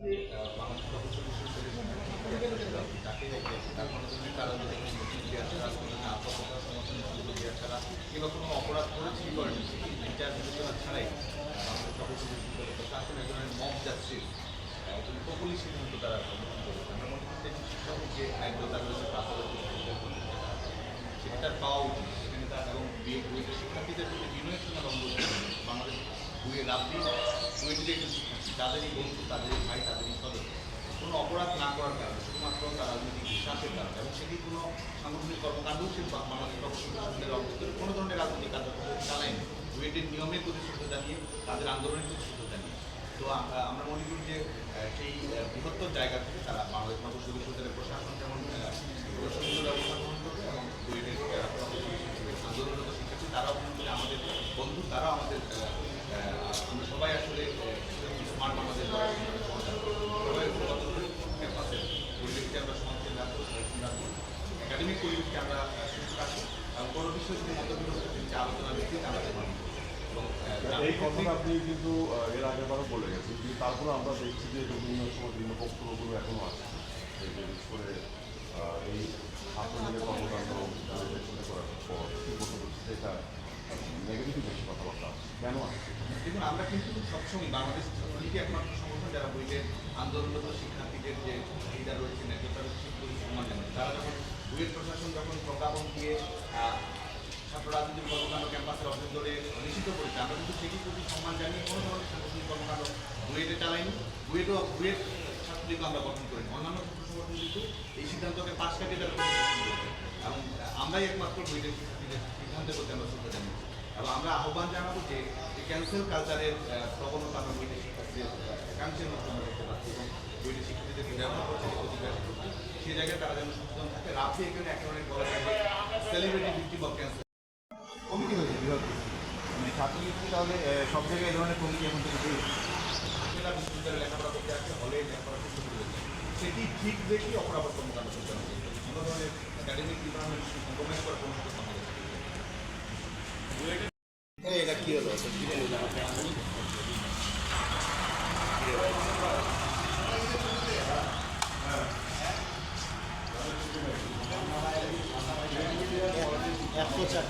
বাংলাদেশ প্রকৌশল বিশ্ববিদ্যালয়ের তাকে তার কোনো ধরনের কারণ দেওয়া ছাড়া কোনো আত্মকথা সমর্থন দেওয়া ছাড়া কিংবা কোনো অপরাধ করেছে কি করেনি সেটি বিচার বিবেচনা ছাড়াই বাংলাদেশ প্রকৌশল বিশ্ববিদ্যালয় প্রশাসন এক ধরনের মব জাস্টিস উপকূলীয় সিদ্ধান্ত তারা সমর্থন করেছে। আমরা মনে করতে শিক্ষক যে আইনতার রয়েছে সেটি তার পাওয়া উচিত। সেখানে তার এবং বুয়েটের শিক্ষার্থীদের প্রতি বিনয়ের সঙ্গে বাংলাদেশ বুয়ে রাব্বি বুয়েটের একজন শিক্ষার্থী তাদেরই বন্ধু তাদেরই ভাই তাদেরই সদস্য কোনো অপরাধ না করার কারণে শুধুমাত্র তার রাজনৈতিক বিশ্বাসের কারণে এবং সেটি কোনো সাংগঠনিক কর্মকাণ্ডও সে বাংলাদেশ প্রকৌশল বিশ্ববিদ্যালয়ের অন্তর্গত কোনো ধরনের রাজনৈতিক কার্যক্রম চালায়নি। বুয়েটের নিয়মের প্রতি শ্রদ্ধা জানিয়ে তাদের আন্দোলনের প্রতি শ্রদ্ধা জানিয়ে তো আমরা মনে করি যে সেই বৃহত্তর জায়গা থেকে তারা বাংলাদেশ প্রকৌশল বিশ্ববিদ্যালয়ের প্রশাসন যেমন সুন্দর ব্যবস্থা গ্রহণ করবে এবং বুয়েটের আন্দোলনরত শিক্ষার্থী তারাও কিন্তু আমাদের বন্ধু তারাও আমাদের আমরা সবাই আসলে স্মার্ট বাংলাদেশ সবাই ক্যাম্পাসের পরিবেশকে আমরা সমাজের রাখবো রাখবো একাডেমিক পরিবেশকে আমরা সুস্থ রাখবো এবং কোনো বিষয়ে যদি মতবিরোধ আলোচনা ভিত্তিতে আমাদের মানব। এই কথাটা আপনি কিন্তু এর আগেবারও বলে গেছেন, কিন্তু তারপরে আমরা দেখছি যে বিভিন্ন সময় বিভিন্ন বক্তব্যগুলো এখনও আছে, বিশেষ করে এই ছাত্রলীগের কর্মকাণ্ড করার পর কি বলতে বলছি এটা নেগেটিভ বেশি কথাবার্তা কেন আসছে? দেখুন আমরা কিন্তু সবসময় বাংলাদেশ ছাত্রলীগের একমাত্র সংগঠন যারা বইয়ের আন্দোলনরত শিক্ষার্থীদের যে লিডার রয়েছে নেতৃত্বের সম্মান জানায়। তারা যখন বুয়েট প্রশাসন যখন প্রজ্ঞাপন দিয়ে ছাত্র রাজনৈতিক কর্মকাণ্ড ক্যাম্পাসের অভ্যন্তরে নিষিদ্ধ করেছে আমরা কিন্তু সেটির প্রতি সম্মান জানিয়ে কোনো ধরনের সাংগঠনিক কর্মকাণ্ড বুয়েটে চালাইনি। বুয়েট ছাত্রলীগ আমরা গঠন করিনি। অন্যান্য ছাত্র সংগঠন কিন্তু এই সিদ্ধান্তকে পাশ কাটিয়ে তারা এবং আমরাই একমাত্র বুয়েটের শিক্ষার্থীদের সিদ্ধান্তের প্রতি আমরা শ্রদ্ধা জানিয়েছি এবং আমরা আহ্বান জানাবো যে ক্যান্সেল কালচারের প্রবণতা আমরা বুয়েটের শিক্ষার্থীদের একাংশের মধ্যে আমরা দেখতে পাচ্ছি এবং বুয়েটের শিক্ষার্থীদের ব্যবহার করছে প্রতিকার করছে সেই জায়গায় তারা যেন সচেতন থাকে। রাফি এখানে এক ধরনের বলা যায় সেলিব্রিটি ভিত্তিক বা ক্যান্সার কমিটি হয়েছে বৃহৎ মানে ছাত্রলীগ তাহলে সব জায়গায় এই ধরনের কমিটি এখন থেকে জেলা বিশ্ববিদ্যালয়ে লেখাপড়া করতে আসছে হলে লেখাপড়া করতে হয়েছে সেটি ঠিক দেখি অপরাধ কর্মকাণ্ড করতে হবে। কোনো ধরনের একাডেমিক ডিপার্টমেন্ট কম্প্রোমাইজ করার কোনো সুযোগ আমাদের এটা কি হলো একশো চার